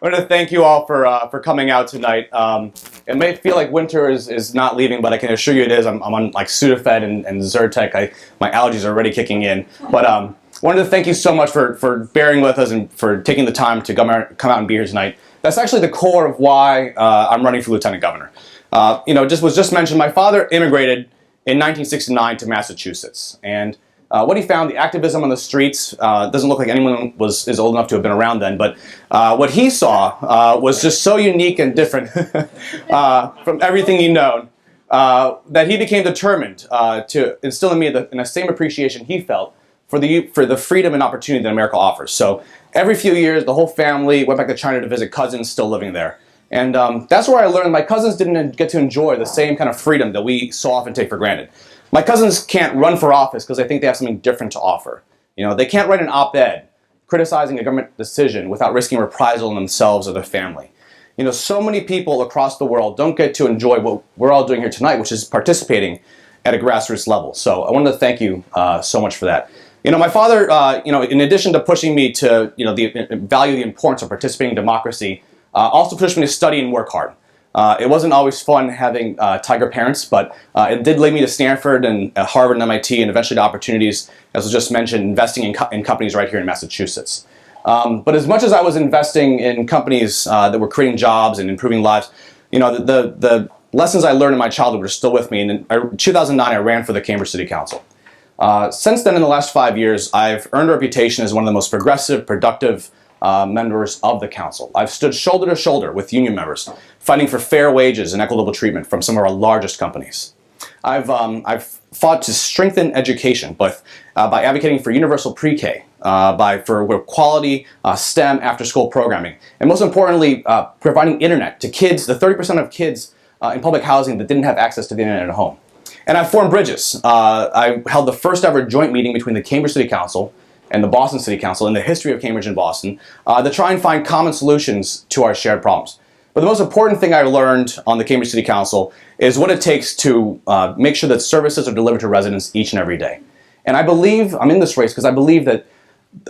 wanted to thank you all for coming out tonight. It may feel like winter is not leaving, but I can assure you it is. I'm on like Sudafed and Zyrtec. My allergies are already kicking in. But wanted to thank you so much for bearing with us and for taking the time to come out and be here tonight. That's actually the core of why I'm running for lieutenant governor. Was just mentioned, my father immigrated in 1969 to Massachusetts, and what he found, the activism on the streets, doesn't look like anyone is old enough to have been around then, but what he saw was just so unique and different from everything he'd known that he became determined to instill in me the same appreciation he felt for the freedom and opportunity that America offers. So every few years, the whole family went back to China to visit cousins still living there. And that's where I learned my cousins didn't get to enjoy the same kind of freedom that we so often take for granted. My cousins can't run for office because they think they have something different to offer. They can't write an op-ed criticizing a government decision without risking reprisal on themselves or their family. So many people across the world don't get to enjoy what we're all doing here tonight, which is participating at a grassroots level. So I wanted to thank you so much for that. My father, in addition to pushing me to, value the importance of participating in democracy, also pushed me to study and work hard. It wasn't always fun having tiger parents, but it did lead me to Stanford and Harvard and MIT, and eventually to opportunities, as was just mentioned, investing in companies right here in Massachusetts. But as much as I was investing in companies that were creating jobs and improving lives, the lessons I learned in my childhood were still with me. And in 2009, I ran for the Cambridge City Council. Since then, in the last 5 years, I've earned a reputation as one of the most progressive, productive members of the council. I've stood shoulder to shoulder with union members, fighting for fair wages and equitable treatment from some of our largest companies. I've fought to strengthen education, both by advocating for universal pre-K, for quality STEM after-school programming, and most importantly, providing internet to kids, the 30% of kids in public housing that didn't have access to the internet at home. And I've formed bridges. I held the first ever joint meeting between the Cambridge City Council and the Boston City Council in the history of Cambridge and Boston to try and find common solutions to our shared problems. But the most important thing I learned on the Cambridge City Council is what it takes to make sure that services are delivered to residents each and every day. And I believe, I'm in this race because I believe that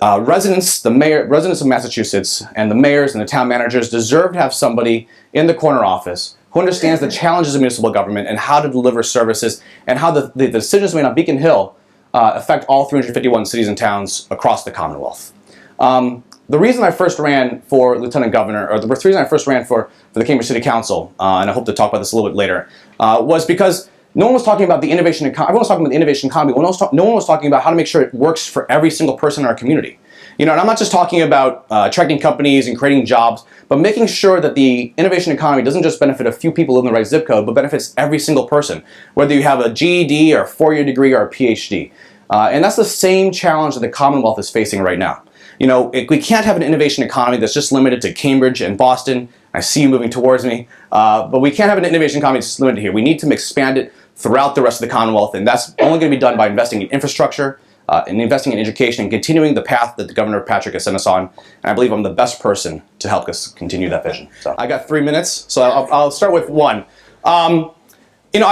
residents of Massachusetts and the mayors and the town managers deserve to have somebody in the corner office who understands the challenges of municipal government and how to deliver services and how the decisions made on Beacon Hill affect all 351 cities and towns across the Commonwealth. The reason I first ran for lieutenant governor, or the reason I first ran for the Cambridge City Council, and I hope to talk about this a little bit later, was because no one was talking about the innovation economy. Everyone was talking about the innovation economy. No one was talking about how to make sure it works for every single person in our community. And I'm not just talking about attracting companies and creating jobs, but making sure that the innovation economy doesn't just benefit a few people in the right zip code, but benefits every single person, whether you have a GED or a 4-year degree or a PhD. And that's the same challenge that the Commonwealth is facing right now. We can't have an innovation economy that's just limited to Cambridge and Boston. I see you moving towards me. But we can't have an innovation economy that's just limited here. We need to expand it throughout the rest of the Commonwealth, and that's only going to be done by investing in infrastructure, and investing in education, and continuing the path that the Governor Patrick has sent us on. And I believe I'm the best person to help us continue that vision. So I got 3 minutes, so I'll start with one. I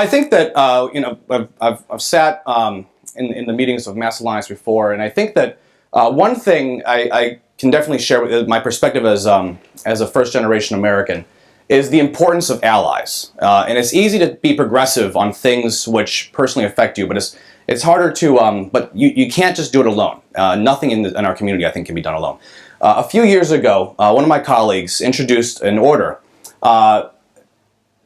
think that I've sat in the meetings of Mass Alliance before, and I think that one thing I can definitely share with my perspective as a first-generation American is the importance of allies. And it's easy to be progressive on things which personally affect you, but it's harder to, but you can't just do it alone. Nothing in our community, I think, can be done alone. A few years ago, one of my colleagues introduced an order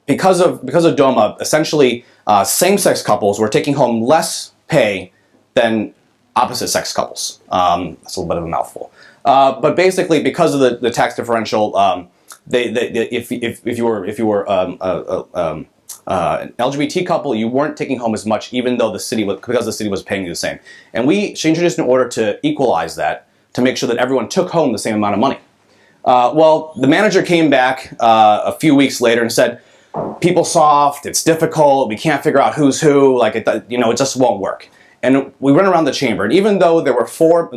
because of DOMA. Essentially, same-sex couples were taking home less pay than opposite-sex couples. That's a little bit of a mouthful. But basically, because of the tax differential, if you were an LGBT couple, you weren't taking home as much, even though because the city was paying you the same. And she introduced an order to equalize that, to make sure that everyone took home the same amount of money. Well, the manager came back a few weeks later and said, "PeopleSoft, it's difficult. We can't figure out who's who. It just won't work." And we went around the chamber, and even though there were four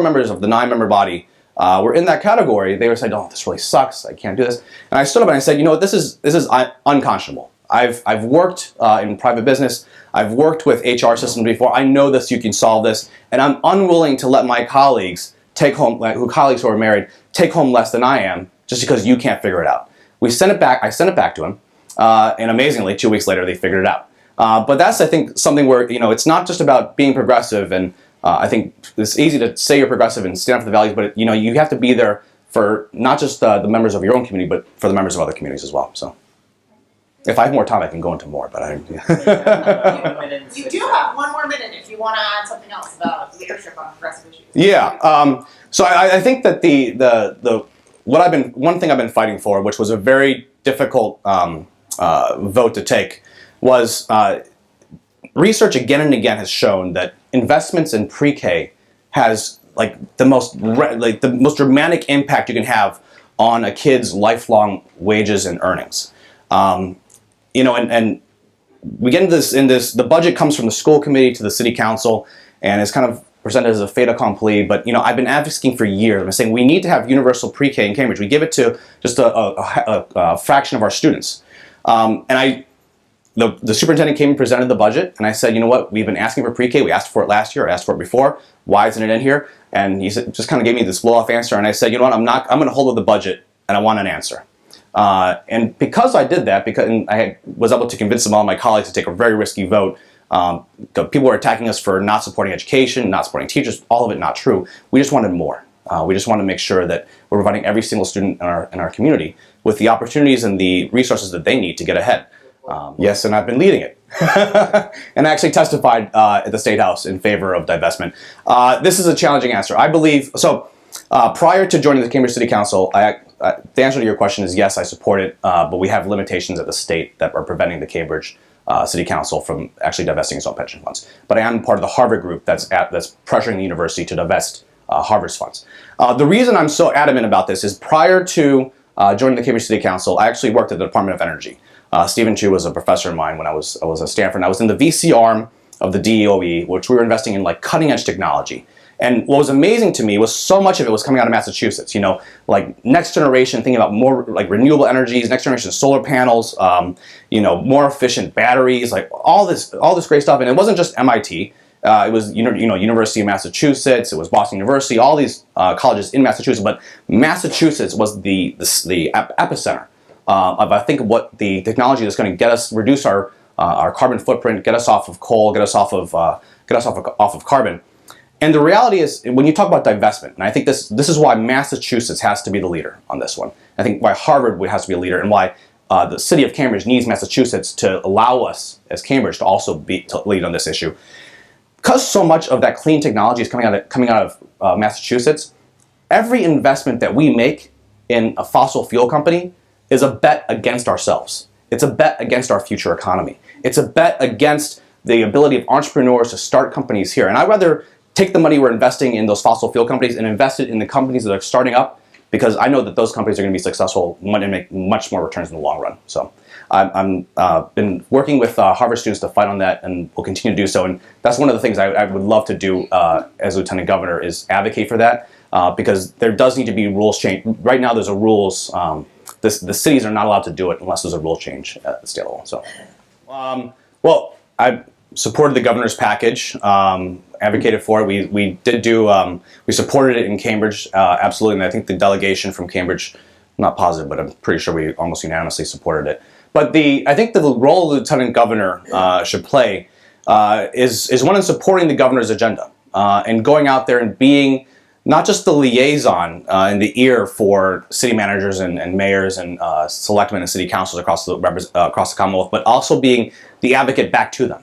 members of the 9-member body were in that category, they were saying, "Oh, this really sucks. I can't do this." And I stood up and I said, "This is unconscionable. I've worked in private business. I've worked with HR systems before. I know this. You can solve this, and I'm unwilling to let my colleagues who are married take home less than I am just because you can't figure it out. We sent it back. I sent it back to him, and amazingly, 2 weeks later, they figured it out. But that's, I think, something where, it's not just about being progressive, and I think it's easy to say you're progressive and stand up for the values, but you have to be there for not just the members of your own community, but for the members of other communities as well. So, if I have more time, I can go into more. But you do have 1 more minute if you want to add something else about leadership on progressive issues. Yeah. So I think that one thing I've been fighting for, which was a very difficult vote to take, was research again and again has shown that investments in pre-K has the most dramatic impact you can have on a kid's lifelong wages and earnings. And we get into this, the budget comes from the school committee to the city council, and it's kind of presented as a fait accompli, but I've been advocating for years. I've been saying we need to have universal pre-K in Cambridge. We give it to just a fraction of our students. The superintendent came and presented the budget, and I said, you know what, we've been asking for pre-K. We asked for it last year, I asked for it before. Why isn't it in here? And he just kind of gave me this blow-off answer, and I said, you know what, I'm going to hold with the budget, and I want an answer. And because I did that, and I was able to convince all my colleagues to take a very risky vote, people were attacking us for not supporting education, not supporting teachers, all of it not true. We just wanted more. We just want to make sure that we're providing every single student in our community with the opportunities and the resources that they need to get ahead. Yes, and I've been leading it. And I actually testified at the State House in favor of divestment. This is a challenging answer. I believe, prior to joining the Cambridge City Council, the answer to your question is yes, I support it, but we have limitations at the state that are preventing the Cambridge City Council from actually divesting its own pension funds. But I am part of the Harvard group that's pressuring the university to divest Harvard's funds. The reason I'm so adamant about this is prior to joining the Cambridge City Council, I actually worked at the Department of Energy. Stephen Chu was a professor of mine when I was at Stanford, and I was in the VC arm of the DOE, which we were investing in cutting edge technology. And what was amazing to me was so much of it was coming out of Massachusetts, next generation, thinking about more renewable energies, next generation solar panels, more efficient batteries, all this great stuff. And it wasn't just MIT. It was University of Massachusetts, it was Boston University, all these colleges in Massachusetts, but Massachusetts was the epicenter of, I think, what the technology that's going to get us, reduce our carbon footprint, get us off of coal, get us off of carbon. And the reality is, when you talk about divestment, and I think this is why Massachusetts has to be the leader on this one. I think why Harvard has to be a leader, and why the city of Cambridge needs Massachusetts to allow us as Cambridge to also to lead on this issue. Because so much of that clean technology is coming out of Massachusetts, every investment that we make in a fossil fuel company is a bet against ourselves. It's a bet against our future economy. It's a bet against the ability of entrepreneurs to start companies here. And I'd rather take the money we're investing in those fossil fuel companies and invest it in the companies that are starting up, because I know that those companies are going to be successful and make much more returns in the long run. So I've been working with Harvard students to fight on that, and will continue to do so. And that's one of the things I would love to do as Lieutenant Governor, is advocate for that, because there does need to be rules change. Right now there's a rules, the cities are not allowed to do it unless there's a rule change at the state level. So, well, I supported the governor's package, advocated for it. We did do, we supported it in Cambridge, absolutely, and I think the delegation from Cambridge, I'm not positive, but I'm pretty sure we almost unanimously supported it. But I think the role the lieutenant governor should play is one in supporting the governor's agenda, and going out there and being not just the liaison and the ear for city managers and mayors and selectmen and city councils across the Commonwealth, but also being the advocate back to them.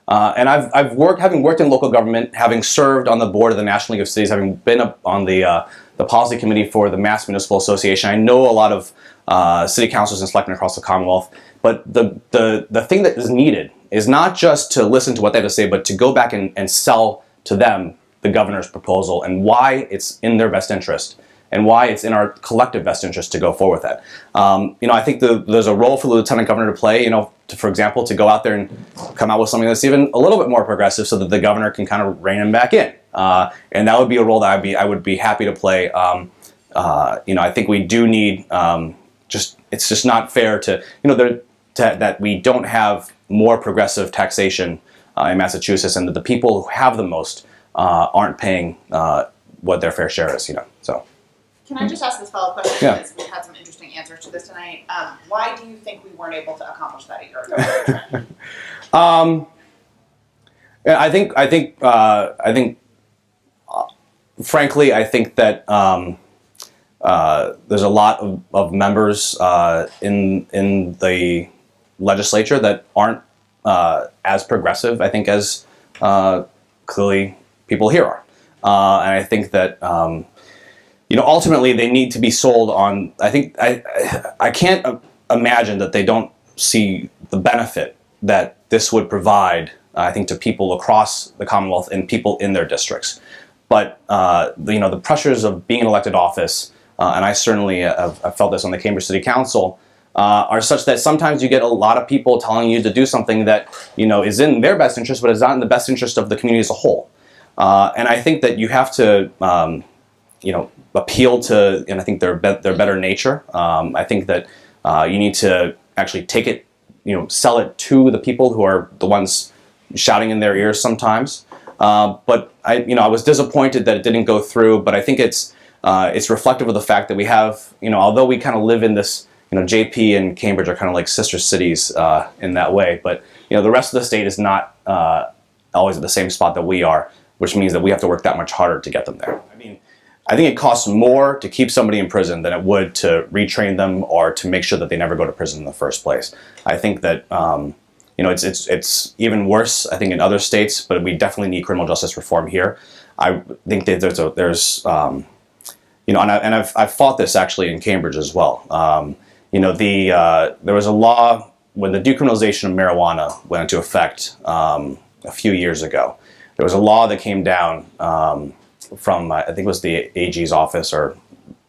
And having worked in local government, having served on the board of the National League of Cities, having been up on the policy committee for the Mass Municipal Association, I know a lot of city councils and selectmen across the Commonwealth. But the thing that is needed is not just to listen to what they have to say, but to go back and sell to them the governor's proposal and why it's in their best interest, and why it's in our collective best interest to go forward with that. I think there's a role for the lieutenant governor to play, for example, to go out there and come out with something that's even a little bit more progressive, so that the governor can kind of rein him back in. And that would be a role that I would be happy to play. I think we do need, it's just not fair that we don't have more progressive taxation in Massachusetts, and that the people who have the most aren't paying what their fair share is, so. Can I just ask this follow-up question? Yeah. Because we've had some interesting answers to this tonight. Why do you think we weren't able to accomplish that a year ago? Yeah, frankly, I think that there's a lot of members in the legislature that aren't as progressive, I think, as clearly people here are. And I think that ultimately they need to be sold on. I think I can't imagine that they don't see the benefit that this would provide. I think to people across the Commonwealth and people in their districts. But the pressures of being in elected office, and I certainly have felt this on the Cambridge City Council, are such that sometimes you get a lot of people telling you to do something that is in their best interest, but is not in the best interest of the community as a whole. And I think that you have to appeal to, and I think their better nature. I think that you need to actually take it, sell it to the people who are the ones shouting in their ears sometimes. But I was disappointed that it didn't go through. But I think it's reflective of the fact that we have, although we kind of live in this, JP and Cambridge are kind of like sister cities in that way. But the rest of the state is not always at the same spot that we are, which means that we have to work that much harder to get them there. I think it costs more to keep somebody in prison than it would to retrain them or to make sure that they never go to prison in the first place. I think that it's even worse, I think, in other states, but we definitely need criminal justice reform here. I think that and I've fought this actually in Cambridge as well. There was a law when the decriminalization of marijuana went into effect a few years ago. There was a law that came down from I think it was the AG's office,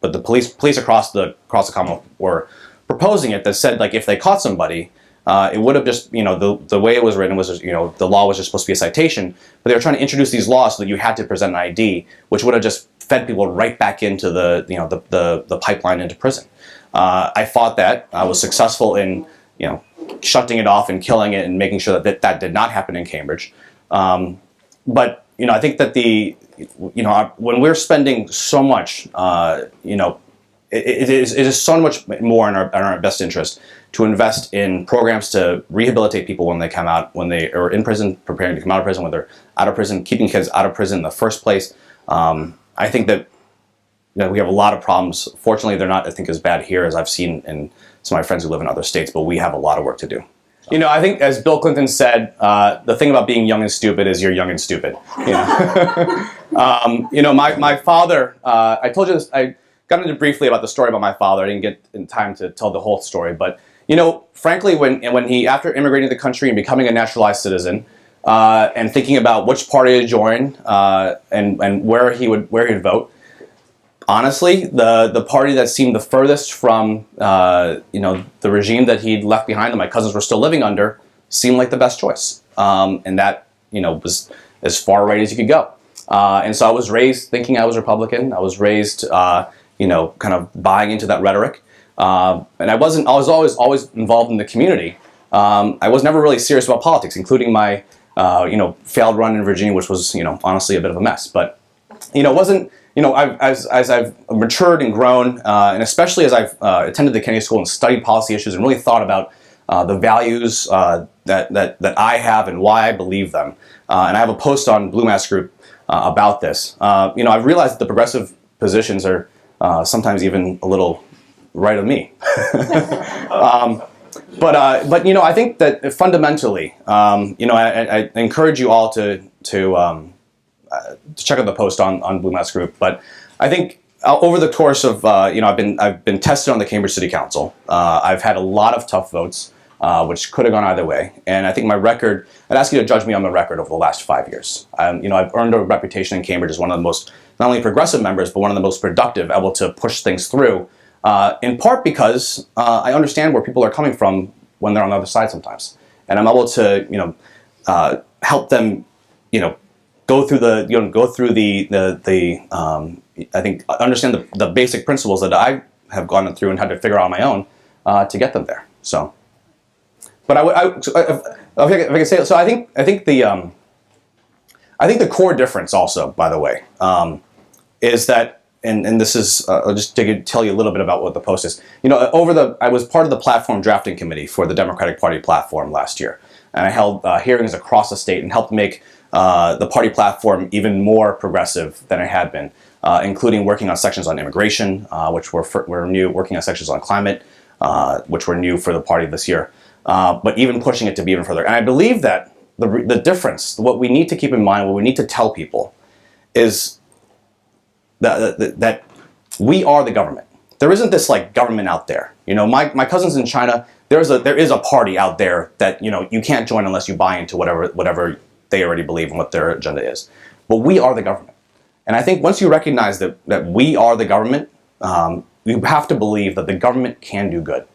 but the police across the Commonwealth were proposing it that said, like, if they caught somebody, it would have just, the way it was written was, the law was just supposed to be a citation, but they were trying to introduce these laws so that you had to present an ID, which would have just fed people right back into the pipeline into prison. I fought that. I was successful in, shunting it off and killing it and making sure that did not happen in Cambridge. But, I think that when we're spending so much, it is so much more in our best interest to invest in programs to rehabilitate people when they come out, when they are in prison, preparing to come out of prison, when they're out of prison, keeping kids out of prison in the first place. I think that we have a lot of problems. Fortunately, they're not, I think, as bad here as I've seen in some of my friends who live in other states, but we have a lot of work to do. I think, as Bill Clinton said, the thing about being young and stupid is you're young and stupid. My father, I told you this, I got into briefly about the story about my father. I didn't get in time to tell the whole story, but frankly, when he, after immigrating to the country and becoming a naturalized citizen, and thinking about which party to join, and where he'd vote, honestly, the party that seemed the furthest from the regime that he'd left behind that my cousins were still living under seemed like the best choice, and that was as far right as you could go. And so I was raised thinking I was Republican. I was raised, kind of buying into that rhetoric. And I was always involved in the community. I was never really serious about politics, including my, failed run in Virginia, which was, honestly a bit of a mess. But, it wasn't, as I've matured and grown, and especially as I've attended the Kennedy School and studied policy issues and really thought about the values that I have and why I believe them. And I have a post on Blue Mask Group about this. I've realized that the progressive positions are sometimes even a little right of me. But I think that fundamentally, I encourage you all to check out the post on Blue Mask Group. But I think over the course of I've been tested on the Cambridge City Council. I've had a lot of tough votes, which could have gone either way. And I think my record, I'd ask you to judge me on my record over the last 5 years. I've earned a reputation in Cambridge as one of the most, not only progressive members, but one of the most productive, able to push things through. In part because I understand where people are coming from when they're on the other side sometimes, and I'm able to help them go through I think understand the basic principles that I have gone through and had to figure out on my own to get them there. So, but if I can say it, so I think the core difference also, by the way, is that and this is, I'll just tell you a little bit about what the post is. You know, I was part of the platform drafting committee for the Democratic Party platform last year, and I held hearings across the state and helped make the party platform even more progressive than it had been, including working on sections on immigration, which were new, working on sections on climate, which were new for the party this year, but even pushing it to be even further. And I believe that the difference, what we need to keep in mind, what we need to tell people, is that we are the government. There isn't this like government out there. You know, my cousins in China, there is a party out there that, you know, you can't join unless you buy into whatever they already believe and what their agenda is. But we are the government. And I think once you recognize that we are the government, you have to believe that the government can do good.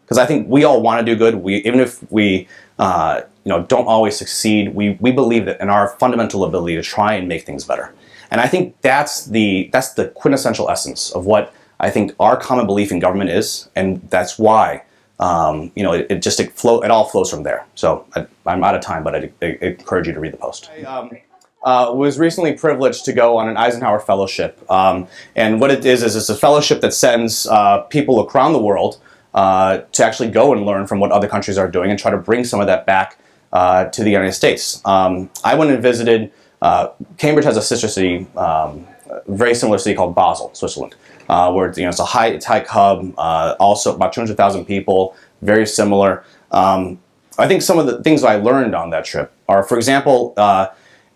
Because I think we all want to do good. Even if we don't always succeed, we believe that in our fundamental ability to try and make things better. And I think that's the quintessential essence of what I think our common belief in government is, and that's why it all flows from there. So I'm out of time, but I encourage you to read the post. I was recently privileged to go on an Eisenhower Fellowship, and what it is it's a fellowship that sends people around the world to actually go and learn from what other countries are doing and try to bring some of that back to the United States. I went and visited. Cambridge has a sister city, very similar city called Basel, Switzerland, where it's a high-tech hub, also about 200,000 people, very similar. I think some of the things I learned on that trip are, for example,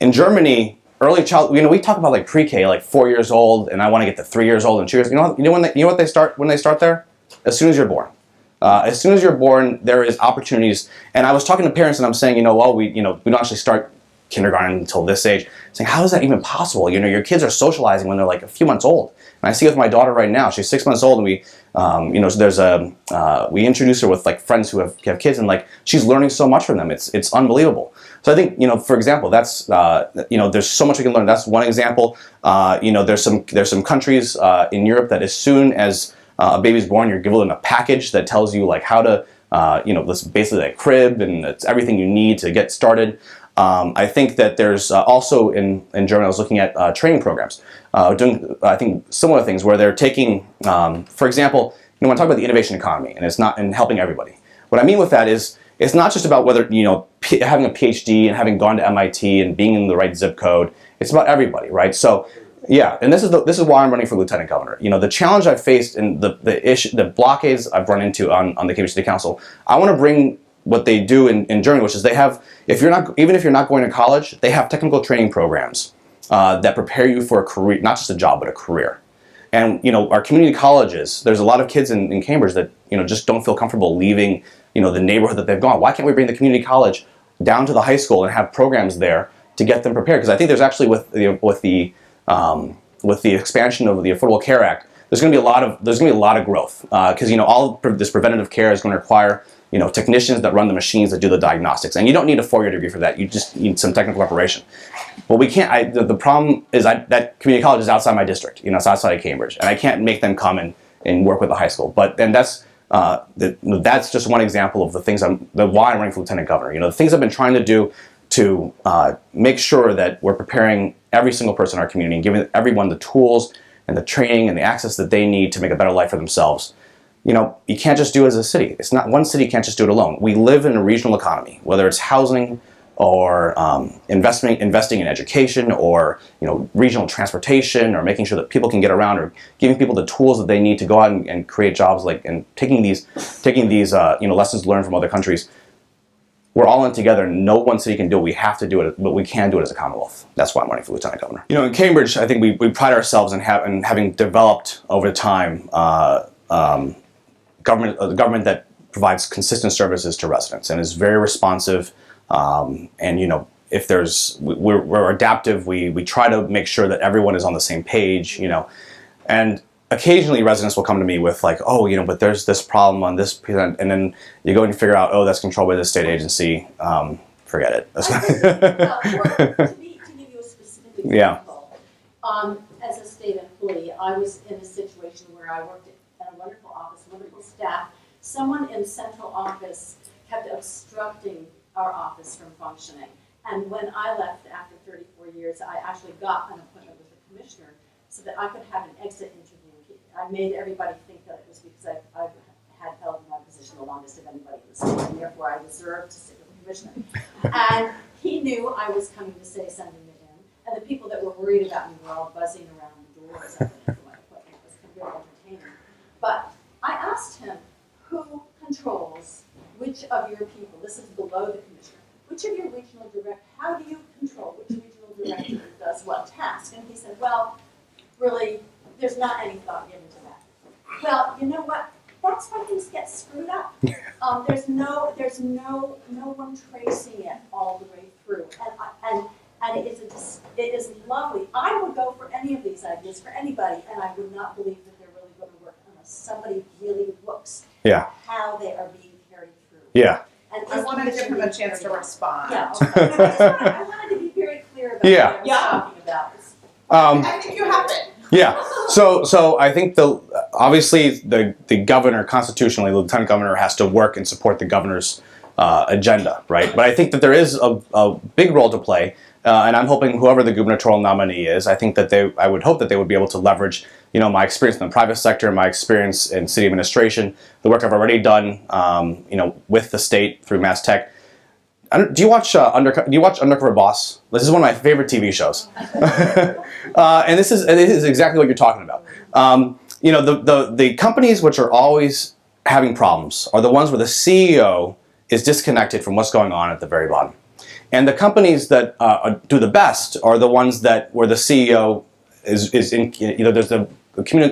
in Germany, early child. We talk about like pre-K, like 4 years old, and I want to get to 3 years old and 2 years. You know what they start when they start there? As soon as you're born. As soon as you're born, there is opportunities. And I was talking to parents, and I'm saying, we don't actually start kindergarten until this age. Saying, how is that even possible? Your kids are socializing when they're like a few months old. And I see it with my daughter right now. She's 6 months old, and we introduce her with like friends who have kids, and like she's learning so much from them. It's unbelievable. So I think for example, that's there's so much we can learn. That's one example. There's some countries in Europe that as soon as a baby's born, you're given a package that tells you like how to this basically a crib, and it's everything you need to get started. I think that there's also in Germany, I was looking at training programs, doing I think similar things where they're taking, for example, when I talk about the innovation economy, and it's not in helping everybody. What I mean with that is it's not just about whether having a PhD and having gone to MIT and being in the right zip code. It's about everybody, right? So yeah, and this is why I'm running for lieutenant governor. The challenge I've faced and the blockades I've run into on the Cambridge City Council, I want to bring what they do in Germany, which is they have, even if you're not going to college, they have technical training programs that prepare you for a career, not just a job, but a career. And our community colleges, there's a lot of kids in Cambridge that just don't feel comfortable leaving the neighborhood that they've gone. Why can't we bring the community college down to the high school and have programs there to get them prepared? Because I think there's actually with the expansion of the Affordable Care Act, there's going to be a lot of growth because all this preventative care is going to require technicians that run the machines that do the diagnostics, and you don't need a 4-year degree for that. You just need some technical preparation. But we can't. The problem is that community college is outside my district. It's outside of Cambridge, and I can't make them come and work with the high school. That's just one example of the things why I'm running for lieutenant governor. The things I've been trying to do to make sure that we're preparing every single person in our community and giving everyone the tools and the training and the access that they need to make a better life for themselves. You can't just do it as a city. It's not, one city can't just do it alone. We live in a regional economy, whether it's housing or investing in education or regional transportation or making sure that people can get around or giving people the tools that they need to go out and create jobs, and taking these lessons learned from other countries. We're all in together. No one city can do it. We have to do it, but we can do it as a Commonwealth. That's why I'm running for lieutenant governor. In Cambridge, I think we pride ourselves in having developed over time a government that provides consistent services to residents and is very responsive. If we're adaptive, we try to make sure that everyone is on the same page. And occasionally residents will come to me with like, but there's this problem on this, and then you go and figure out, that's controlled by the state agency. Forget it. To give you a specific example, yeah. As a state employee, I was in a situation where I worked at a wonderful office, wonderful staff. Someone in central office kept obstructing our office from functioning. And when I left after 34 years, I actually got an appointment with the commissioner so that I could have an exit interview. I made everybody think that it was because I've had held my position the longest of anybody in the state, and therefore I deserved to sit with the commissioner. And he knew I was coming to say something to him, and the people that were worried about me were all buzzing around the doors. I think for my equipment. It was very entertaining. But I asked him, who controls which of your people? This is below the commissioner. Which of your regional directors? How do you control which regional director does what task? And he said, well, really, there's not any thought given to that. Well, you know what? That's why things get screwed up. There's no one tracing it all the way through, and it is lovely. I would go for any of these ideas for anybody, and I would not believe that they're really going to work unless somebody really looks at how they are being carried through. Yeah. And I want to give him a chance to respond. Yeah, okay. I wanted to be very clear about what I was talking about. I think you have it. Yeah. So I think obviously the governor, constitutionally, the lieutenant governor has to work and support the governor's agenda, right? But I think that there is a big role to play, and I'm hoping whoever the gubernatorial nominee is, I think that I would hope that they would be able to leverage, my experience in the private sector, my experience in city administration, the work I've already done, with the state through Mass Tech. Do you watch Undercover Boss? This is one of my favorite TV shows, and this is exactly what you're talking about. The companies which are always having problems are the ones where the CEO is disconnected from what's going on at the very bottom, and the companies that do the best are the ones where the CEO is in. There's the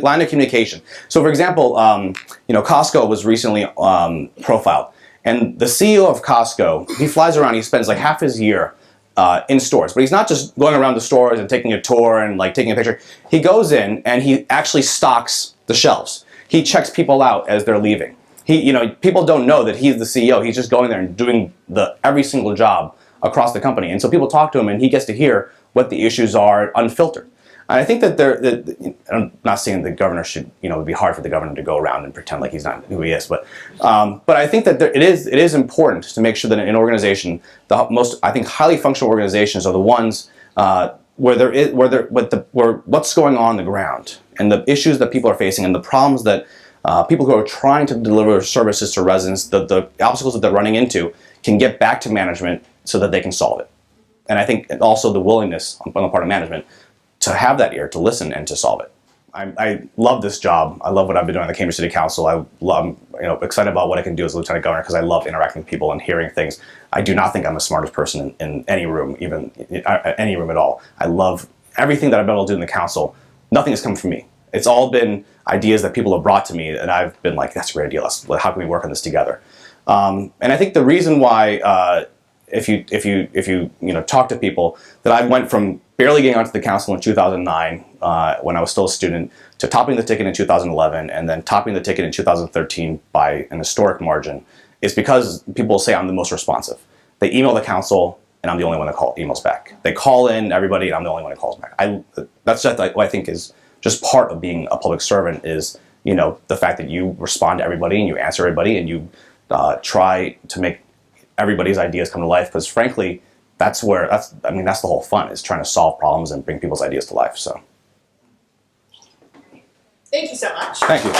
line of communication. So, for example, Costco was recently profiled. And the CEO of Costco, he flies around, he spends like half his year in stores. But he's not just going around the stores and taking a tour and like taking a picture. He goes in and he actually stocks the shelves. He checks people out as they're leaving. People don't know that he's the CEO. He's just going there and doing every single job across the company. And so people talk to him and he gets to hear what the issues are unfiltered. And I think that I'm not saying the governor should, it would be hard for the governor to go around and pretend like he's not who he is, but I think that it is important to make sure that in an organization, the most, I think, highly functional organizations are the ones where what's going on the ground and the issues that people are facing and the problems that people who are trying to deliver services to residents, the obstacles that they're running into, can get back to management so that they can solve it. And I think also the willingness on the part of management to have that ear, to listen and to solve it. I love this job. I love what I've been doing on the Cambridge City Council. I'm excited about what I can do as lieutenant governor because I love interacting with people and hearing things. I do not think I'm the smartest person in any room, even any room at all. I love everything that I've been able to do in the council. Nothing has come from me. It's all been ideas that people have brought to me, and I've been like, that's a great idea. How can we work on this together? And I think the reason why, if you talk to people, that I went from barely getting onto the council in 2009 when I was still a student to topping the ticket in 2011 and then topping the ticket in 2013 by an historic margin is because people say I'm the most responsive. They email the council and I'm the only one that emails back. They call in everybody and I'm the only one that calls back. That's just what I think is just part of being a public servant is, the fact that you respond to everybody and you answer everybody and you try to make everybody's ideas come to life because frankly, that's the whole fun is trying to solve problems and bring people's ideas to life. So, thank you so much. Thank you.